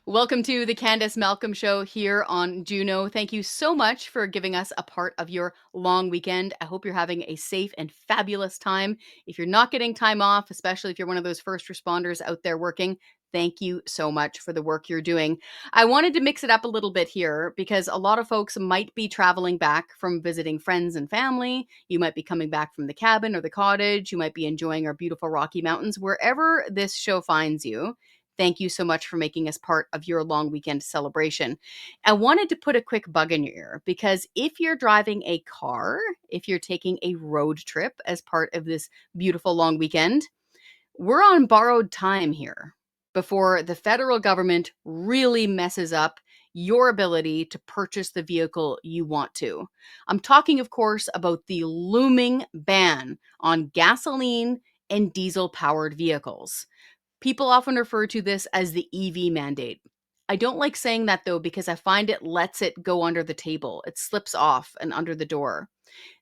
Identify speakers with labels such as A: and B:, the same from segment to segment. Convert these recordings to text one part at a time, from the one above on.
A: Welcome to the Candice Malcolm Show here on Juno. Thank you so much for giving us a part of your long weekend. I hope you're having a safe and fabulous time. If you're not getting time off, especially if you're one of those first responders out there working, thank you so much for the work you're doing. I wanted to mix it up a little bit here because a lot of folks might be traveling back from visiting friends and family. You might be coming back from the cabin or the cottage. You might be enjoying our beautiful Rocky Mountains. Wherever this show finds you, thank you so much for making us part of your long weekend celebration. I wanted to put a quick bug in your ear because if you're driving a car, if you're taking a road trip as part of this beautiful long weekend, we're on borrowed time here before the federal government really messes up your ability to purchase the vehicle you want to. I'm talking, of course, about the looming ban on gasoline and diesel powered vehicles. People often refer to this as the EV mandate. I don't like saying that though, because I find it lets it go under the table. It slips off and under the door.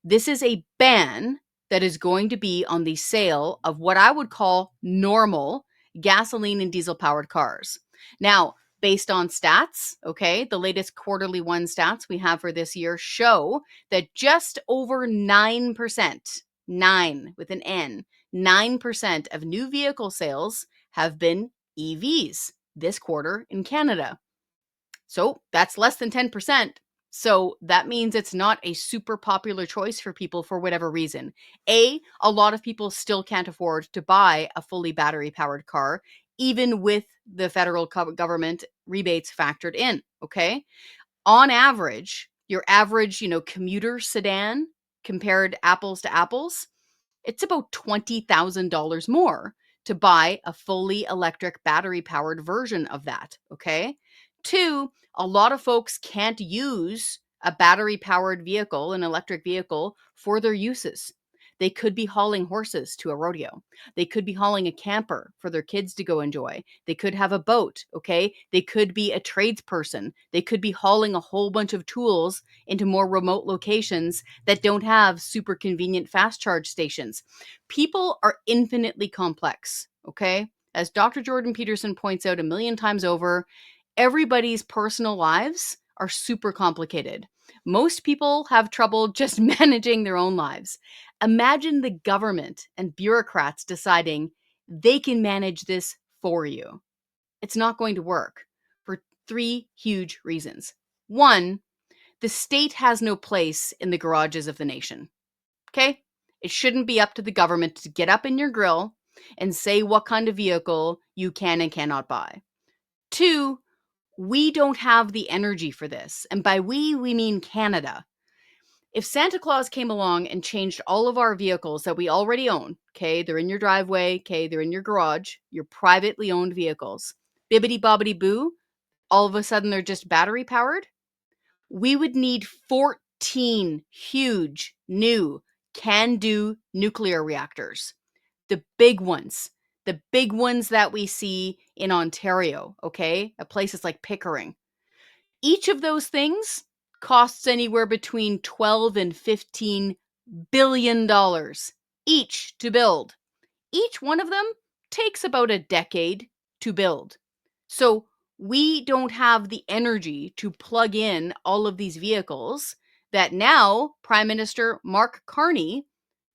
A: This is a ban that is going to be on the sale of what I would call normal gasoline and diesel powered cars. Now, based on stats, okay, the latest quarterly one stats we have for this year show that just over 9%, 9 with an N, 9% of new vehicle sales have been EVs this quarter in Canada. So that's less than 10%. So that means it's not a super popular choice for people for whatever reason. A lot of people still can't afford to buy a fully battery powered car, even with the federal government rebates factored in. Okay. On average, your average, commuter sedan compared apples to apples, it's about $20,000 more to buy a fully electric battery powered version of that. Okay. Two, a lot of folks can't use a battery powered vehicle, an electric vehicle, for their uses. They could be hauling horses to a rodeo. They could be hauling a camper for their kids to go enjoy. They could have a boat, okay? They could be a tradesperson. They could be hauling a whole bunch of tools into more remote locations that don't have super convenient fast charge stations. People are infinitely complex, okay? As Dr. Jordan Peterson points out a million times over, everybody's personal lives are super complicated. Most people have trouble just managing their own lives. Imagine the government and bureaucrats deciding they can manage this for you. It's not going to work for three huge reasons. One, the state has no place in the garages of the nation. Okay? It shouldn't be up to the government to get up in your grill and say what kind of vehicle you can and cannot buy. Two, we don't have the energy for this. And by we mean Canada. If Santa Claus came along and changed all of our vehicles that we already own, okay, they're in your driveway, okay, they're in your garage, your privately owned vehicles, bibbity bobbity boo, all of a sudden they're just battery powered, we would need 14 huge new can-do nuclear reactors. The big ones that we see in Ontario, okay, at places like Pickering. Each of those things costs anywhere between 12 and 15 billion dollars each to build. Each one of them takes about a decade to build. So we don't have the energy to plug in all of these vehicles that now Prime Minister Mark Carney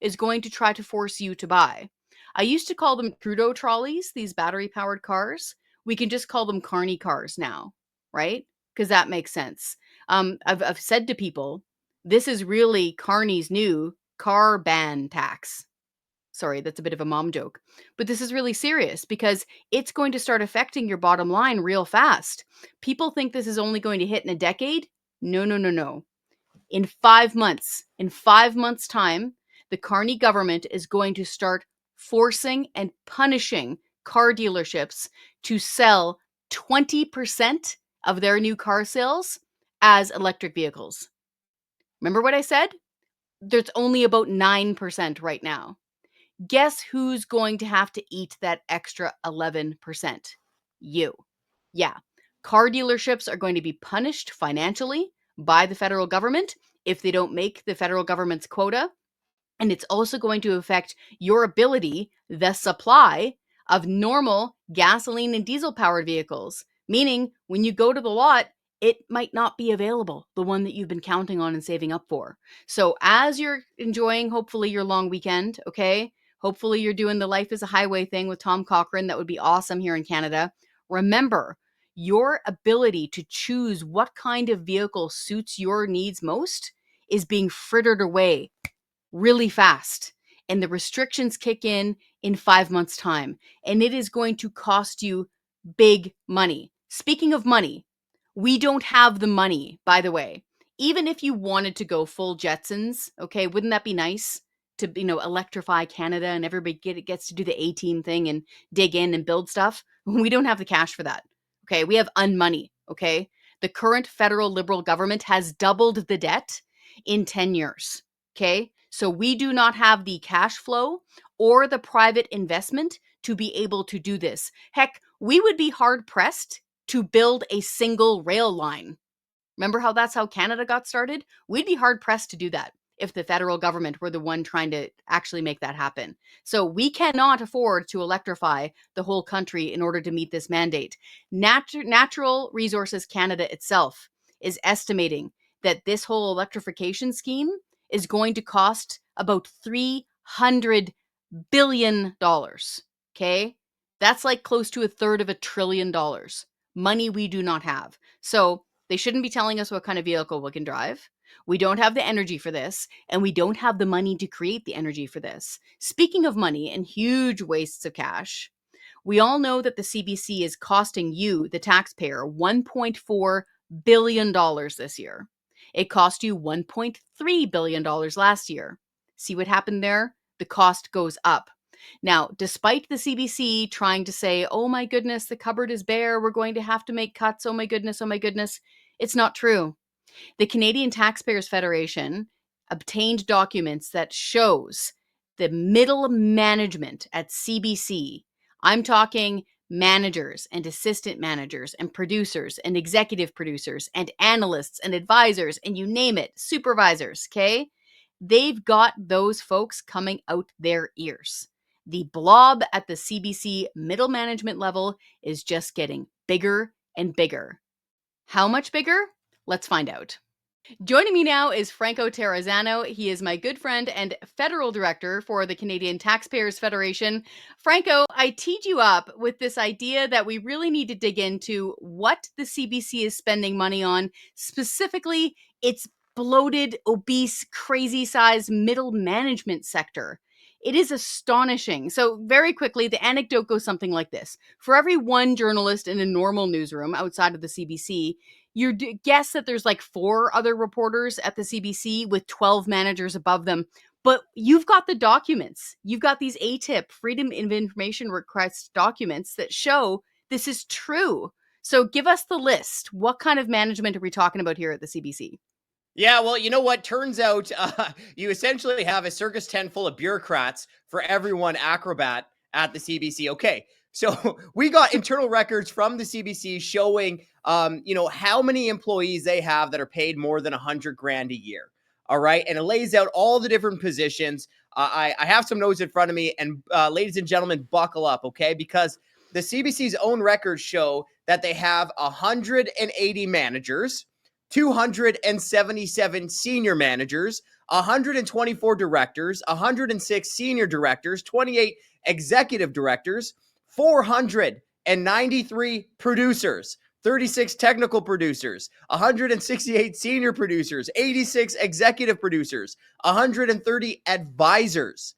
A: is going to try to force you to buy. I used to call them Trudeau trolleys, these battery powered cars. We can just call them Carney cars now, right? Because that makes sense. I've said to people, this is really Carney's new car ban tax. Sorry, that's a bit of a mom joke. But this is really serious because it's going to start affecting your bottom line real fast. People think this is only going to hit in a decade. No, no, no, no. In 5 months' time, the Carney government is going to start forcing and punishing car dealerships to sell 20% of their new car sales as electric vehicles. Remember what I said? There's only about 9% right now. Guess who's going to have to eat that extra 11%? You. Yeah. Car dealerships are going to be punished financially by the federal government if they don't make the federal government's quota. And it's also going to affect your ability, the supply of normal gasoline and diesel powered vehicles. meaning when you go to the lot, it might not be available, the one that you've been counting on and saving up for. So as you're enjoying, hopefully, your long weekend, okay? Hopefully you're doing the Life is a Highway thing with Tom Cochrane. That would be awesome here in Canada. Remember, your ability to choose what kind of vehicle suits your needs most is being frittered away really fast. And the restrictions kick in 5 months' time. And it is going to cost you big money. Speaking of money, we don't have the money, by the way. Even if you wanted to go full Jetsons, okay, wouldn't that be nice to, electrify Canada and everybody gets to do the A-team thing and dig in and build stuff? We don't have the cash for that. Okay, we have unmoney, okay? The current federal Liberal government has doubled the debt in 10 years, okay? So we do not have the cash flow or the private investment to be able to do this. Heck, we would be hard pressed to build a single rail line. Remember that's how Canada got started? We'd be hard pressed to do that if the federal government were the one trying to actually make that happen. So we cannot afford to electrify the whole country in order to meet this mandate. Natural Resources Canada itself is estimating that this whole electrification scheme is going to cost about $300 billion. Okay? That's like close to $1/3 trillion. Money we do not have. So they shouldn't be telling us what kind of vehicle we can drive. We don't have the energy for this, and we don't have the money to create the energy for this. Speaking of money and huge wastes of cash, we all know that the CBC is costing you, the taxpayer, $1.4 billion this year. It cost you $1.3 billion last year. See what happened there? The cost goes up. Now, despite the CBC trying to say, oh my goodness, the cupboard is bare, we're going to have to make cuts, oh my goodness, it's not true. The Canadian Taxpayers Federation obtained documents that shows the middle management at CBC. I'm talking managers and assistant managers and producers and executive producers and analysts and advisors and you name it, supervisors, okay? They've got those folks coming out their ears. The blob at the CBC middle management level is just getting bigger and bigger. How much bigger? Let's find out. Joining me now is Franco Terrazzano. He is my good friend and federal director for the Canadian Taxpayers Federation. Franco, I teed you up with this idea that we really need to dig into what the CBC is spending money on, specifically its bloated, obese, crazy-sized middle management sector. It is astonishing. So very quickly, the anecdote goes something like this. For every one journalist in a normal newsroom outside of the CBC, you guess that there's like 4 other reporters at the CBC with 12 managers above them. But you've got the documents. You've got these ATIP, Freedom of Information Request documents that show this is true. So give us the list. What kind of management are we talking about here at the CBC?
B: Yeah, well, you know what? Turns out you essentially have a circus tent full of bureaucrats for everyone acrobat at the CBC. Okay, so we got internal records from the CBC showing, how many employees they have that are paid more than $100,000 a year. All right, and it lays out all the different positions. I have some notes in front of me, and ladies and gentlemen, buckle up, okay? Because the CBC's own records show that they have 180 managers, 277 senior managers, 124 directors, 106 senior directors, 28 executive directors, 493 producers, 36 technical producers, 168 senior producers, 86 executive producers, 130 advisors,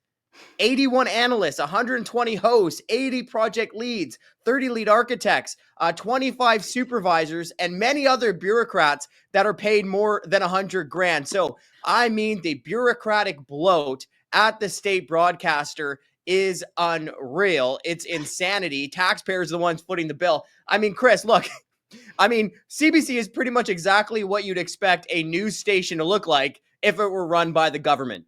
B: 81 analysts, 120 hosts, 80 project leads, 30 lead architects, 25 supervisors, and many other bureaucrats that are paid more than $100,000. So, I mean, the bureaucratic bloat at the state broadcaster is unreal. It's insanity. Taxpayers are the ones footing the bill. I mean, Kris, look, CBC is pretty much exactly what you'd expect a news station to look like if it were run by the government.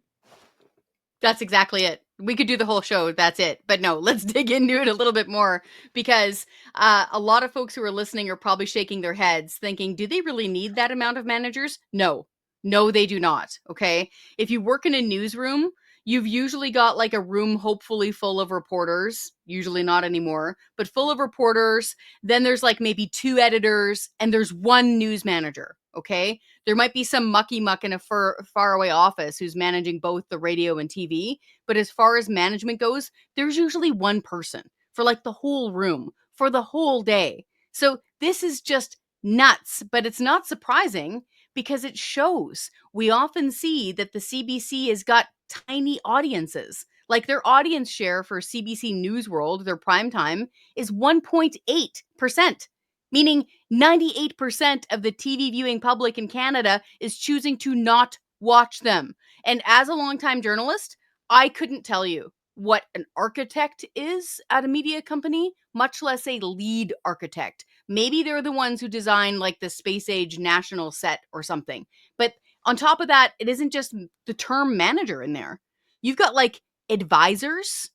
A: That's exactly it. We could do the whole show. That's it. But no, let's dig into it a little bit more because a lot of folks who are listening are probably shaking their heads thinking, do they really need that amount of managers? No, they do not. Okay. If you work in a newsroom, you've usually got like a room hopefully full of reporters, usually not anymore, but full of reporters. Then there's like maybe 2 editors and there's 1 news manager, okay? There might be some mucky muck in a far away office who's managing both the radio and TV, but as far as management goes, there's usually 1 person for like the whole room for the whole day. So this is just nuts, but it's not surprising because it shows. We often see that the CBC has got tiny audiences. Like their audience share for CBC News World, their prime time, is 1.8%, meaning 98% of the TV viewing public in Canada is choosing to not watch them. And as a longtime journalist, I couldn't tell you what an architect is at a media company, much less a lead architect. Maybe they're the ones who design like the space age national set or something. But on top of that, it isn't just the term manager in there. You've got like advisors.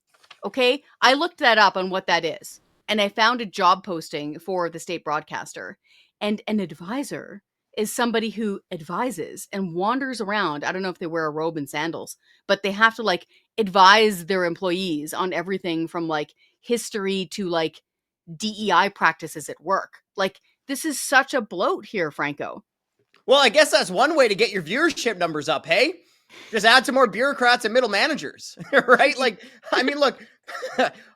A: Okay. I looked that up on what that is. And I found a job posting for the state broadcaster. And an advisor is somebody who advises and wanders around. I don't know if they wear a robe and sandals, but they have to like advise their employees on everything from like history to like DEI practices at work. Like, this is such a bloat here, Franco.
B: Well, I guess that's one way to get your viewership numbers up, hey? Just add some more bureaucrats and middle managers, right? Like, I mean, look,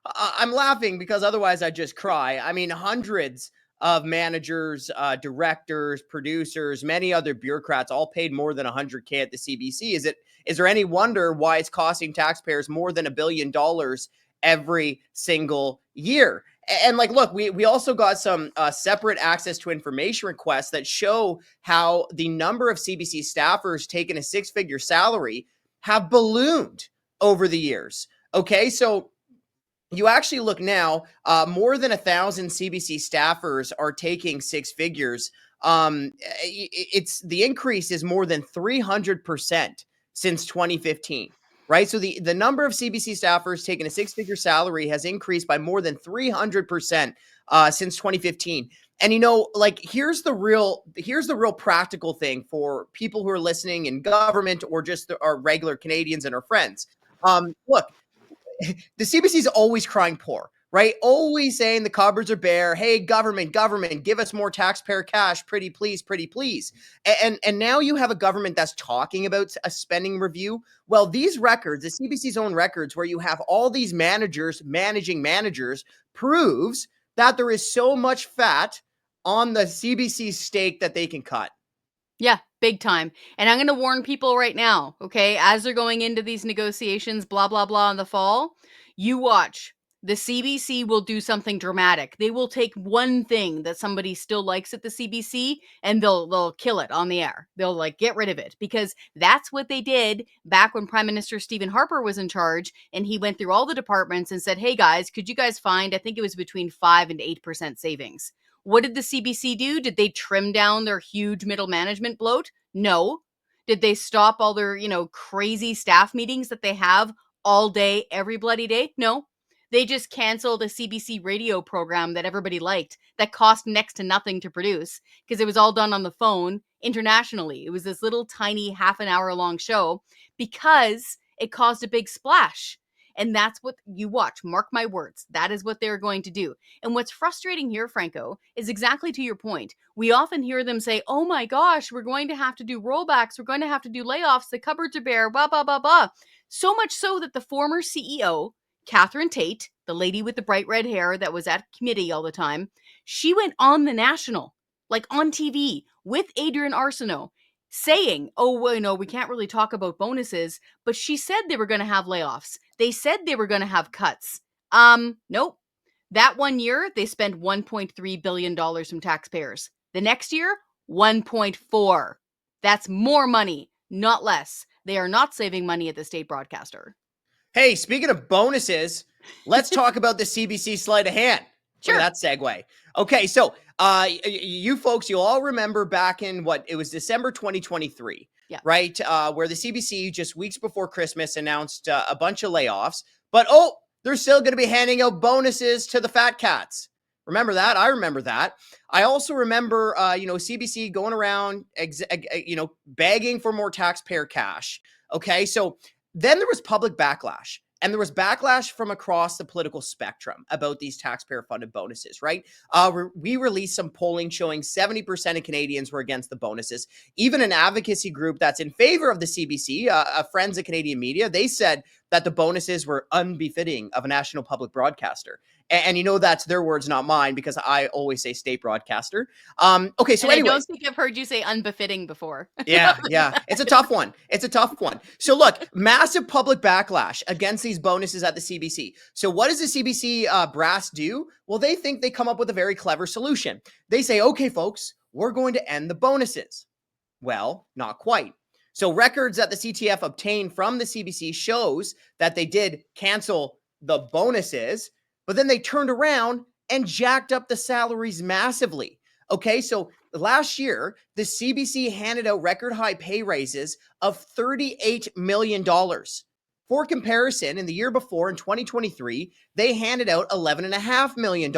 B: I'm laughing because otherwise I'd just cry. I mean, hundreds of managers, directors, producers, many other bureaucrats, all paid more than $100K at the CBC. Is there any wonder why it's costing taxpayers more than $1 billion every single year? And like, look, we also got some separate access to information requests that show how the number of CBC staffers taking a 6-figure salary have ballooned over the years. Okay, so you actually look now, more than 1,000 CBC staffers are taking 6 figures. It's the increase is more than 300% since 2015. Right. So the number of CBC staffers taking a 6-figure salary has increased by more than 300% since 2015. And, you know, like, here's the real practical thing for people who are listening in government or just our regular Canadians and our friends. Look, the CBC is always crying poor, right? Always saying the cupboards are bare. Hey, government, give us more taxpayer cash. Pretty please, pretty please. And now you have a government that's talking about a spending review. Well, these records, the CBC's own records, where you have all these managers managing managers, proves that there is so much fat on the CBC steak that they can cut.
A: Yeah, big time. And I'm going to warn people right now, okay, as they're going into these negotiations, blah, blah, blah, in the fall, you watch. The CBC will do something dramatic. They will take one thing that somebody still likes at the CBC and they'll kill it on the air. They'll like get rid of it because that's what they did back when Prime Minister Stephen Harper was in charge, and he went through all the departments and said, "Hey guys, could you guys find, I think it was between 5 and 8% savings." What did the CBC do? Did they trim down their huge middle management bloat? No. Did they stop all their, crazy staff meetings that they have all day, every bloody day? No. They just canceled a CBC radio program that everybody liked that cost next to nothing to produce because it was all done on the phone internationally. It was this little tiny half an hour long show because it caused a big splash. And that's what you watch. Mark my words. That is what they're going to do. And what's frustrating here, Franco, is exactly to your point. We often hear them say, oh my gosh, we're going to have to do rollbacks. We're going to have to do layoffs. The cupboards are bare, blah, blah, blah, blah. So much so that the former CEO, Catherine Tate, the lady with the bright red hair that was at committee all the time, she went on the national, like on TV with Adrian Arsenault, saying, oh, well, we can't really talk about bonuses, but she said they were going to have layoffs. They said they were going to have cuts. Nope. That one year, they spent $1.3 billion from taxpayers. The next year, 1.4. That's more money, not less. They are not saving money at the state broadcaster.
B: Hey, speaking of bonuses, let's talk about the CBC sleight of hand.
A: Sure.
B: Look at that segue. Okay, so you folks, you'll all remember back in it was December 2023,
A: yeah,
B: right? Where the CBC just weeks before Christmas announced a bunch of layoffs, but they're still going to be handing out bonuses to the fat cats. Remember that? I remember that. I also remember, CBC going around, begging for more taxpayer cash. Okay, so then there was public backlash. And there was backlash from across the political spectrum about these taxpayer-funded bonuses, right? We released some polling showing 70% of Canadians were against the bonuses. Even an advocacy group that's in favor of the CBC, Friends of Canadian Media, they said that the bonuses were unbefitting of a national public broadcaster. And you know, that's their words, not mine, because I always say state broadcaster. Okay, so
A: And I
B: anyways.
A: don't think I've heard you say unbefitting before.
B: Yeah. It's a tough one. So look, massive public backlash against these bonuses at the CBC. So what does the CBC brass do? Well, they think they come up with a very clever solution. They say, okay, folks, we're going to end the bonuses. Well, not quite. So records that the CTF obtained from the CBC shows that they did cancel the bonuses, but then they turned around and jacked up the salaries massively. Okay, so last year, the CBC handed out record high pay raises of $38 million. For comparison, in the year before, in 2023, they handed out $11.5 million.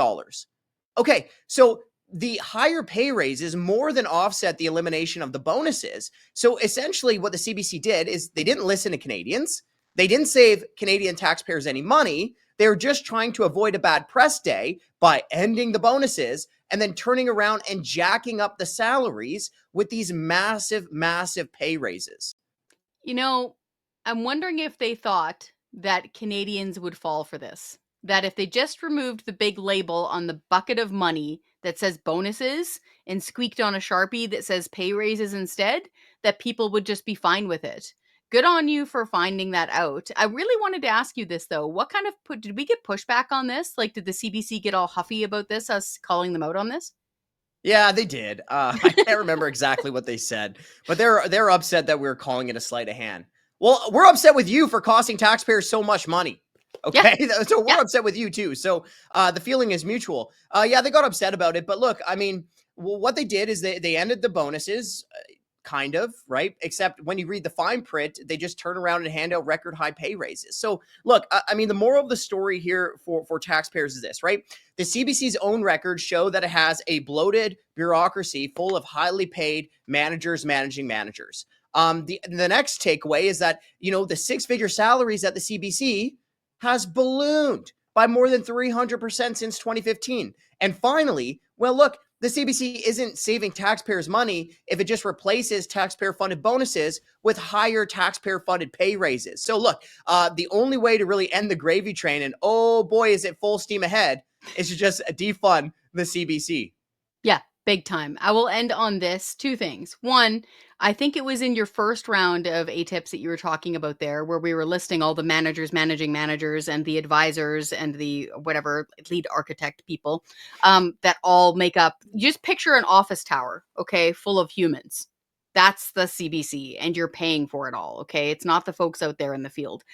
B: Okay, so the higher pay raises more than offset the elimination of the bonuses. So essentially what the CBC did is they didn't listen to Canadians. They didn't save Canadian taxpayers any money. They were just trying to avoid a bad press day by ending the bonuses and then turning around and jacking up the salaries with these massive, massive pay raises.
A: You know, I'm wondering if they thought that Canadians would fall for this. That if they just removed the big label on the bucket of money that says bonuses and squeaked on a Sharpie that says pay raises instead, that people would just be fine with it. Good on you for finding that out. I really wanted to ask you this though. What kind of did we get pushback on this? Like, did the CBC get all huffy about this, us calling them out on this?
B: Yeah, they did. I can't remember exactly what they said, but they're upset that we were calling it a sleight of hand. Well, we're upset with you for costing taxpayers so much money. Okay,
A: Yeah.
B: so we're
A: Yeah.
B: upset with you too. So the feeling is mutual. Yeah, they got upset about it, but look, I mean, what they did is they ended the bonuses, kind of, right? Except when you read the fine print, they just turn around and hand out record high pay raises. So look, I mean, the moral of the story here for taxpayers is this, right? The CBC's own records show that it has a bloated bureaucracy full of highly paid managers managing managers. The next takeaway is that, you know, the six-figure salaries at the CBC has ballooned by more than 300% since 2015. And finally, well, look, the CBC isn't saving taxpayers money if it just replaces taxpayer-funded bonuses with higher taxpayer-funded pay raises. So look, the only way to really end the gravy train, and oh boy, is it full steam ahead, is to just defund the CBC.
A: Yeah, big time. I will end on this. Two things. One, I think it was in your first round of A-tips that you were talking about there, where we were listing all the managers managing managers and the advisors and the whatever lead architect people that all make up. Just picture an office tower, okay, full of humans. That's the CBC, and you're paying for it all, okay? It's not the folks out there in the field.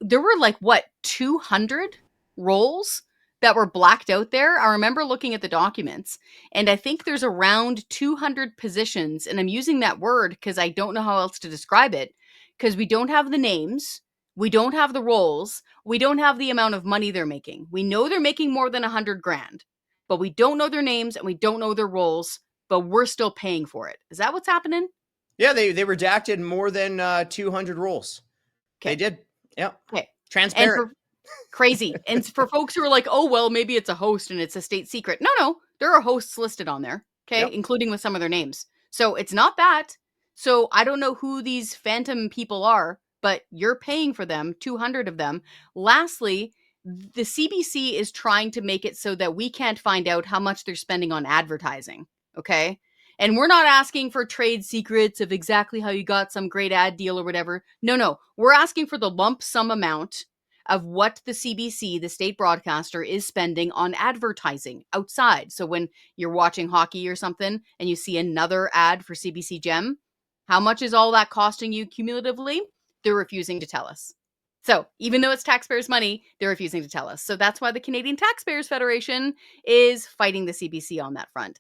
A: There were like, what, 200 roles that were blacked out there. I remember looking at the documents, and I think there's around 200 positions, and I'm using that word because I don't know how else to describe it, because we don't have the names, we don't have the roles, we don't have the amount of money they're making. We know they're making more than 100 grand, but we don't know their names and we don't know their roles, but we're still paying for it. Is that what's happening?
B: Yeah, they redacted more than 200 roles. They
A: Okay.
B: did. Yeah.
A: Okay. And
B: Transparent.
A: for crazy. And for folks who are like, oh, well, maybe it's a host and it's a state secret. No, there are hosts listed on there, okay,
B: Yep.
A: including with some of their names. So it's not that. So I don't know who these phantom people are, but you're paying for them, 200 of them. Lastly, the CBC is trying to make it so that we can't find out how much they're spending on advertising, okay? And we're not asking for trade secrets of exactly how you got some great ad deal or whatever. No. We're asking for the lump sum amount of what the CBC, the state broadcaster, is spending on advertising outside. So when you're watching hockey or something and you see another ad for CBC Gem, how much is all that costing you cumulatively? They're refusing to tell us. So even though it's taxpayers' money, they're refusing to tell us. So that's why the Canadian Taxpayers Federation is fighting the CBC on that front.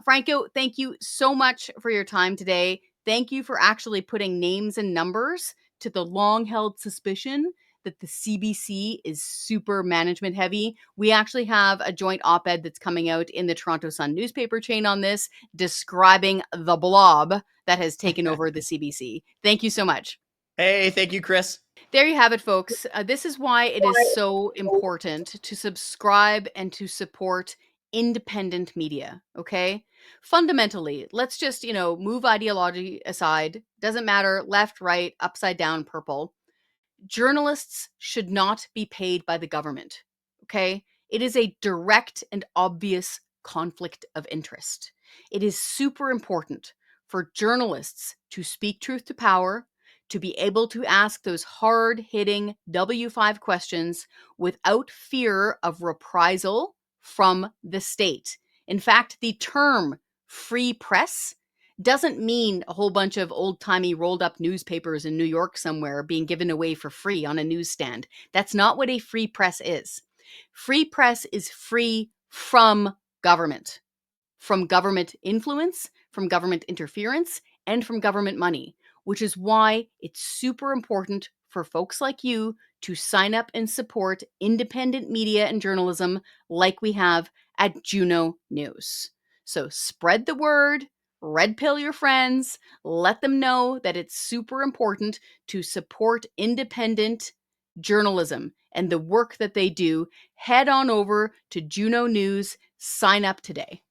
A: Franco, thank you so much for your time today. Thank you for actually putting names and numbers to the long-held suspicion that the CBC is super management heavy. We actually have a joint op-ed that's coming out in the Toronto Sun newspaper chain on this, describing the blob that has taken over the CBC. Thank you so much.
B: Hey, thank you, Kris.
A: There you have it, folks. This is why it is so important to subscribe and to support independent media, okay? Fundamentally, let's just, move ideology aside. Doesn't matter left, right, upside down, purple. Journalists should not be paid by the government, okay? It is a direct and obvious conflict of interest. It is super important for journalists to speak truth to power, to be able to ask those hard hitting W5 questions without fear of reprisal from the state. In fact, the term free press doesn't mean a whole bunch of old-timey rolled up newspapers in New York somewhere being given away for free on a newsstand. That's not what a free press is. Free press is free from government influence, from government interference, and from government money, which is why it's super important for folks like you to sign up and support independent media and journalism like we have at Juno News. So spread the word, red pill your friends, let them know that it's super important to support independent journalism and the work that they do. Head on over to Juno News, sign up today.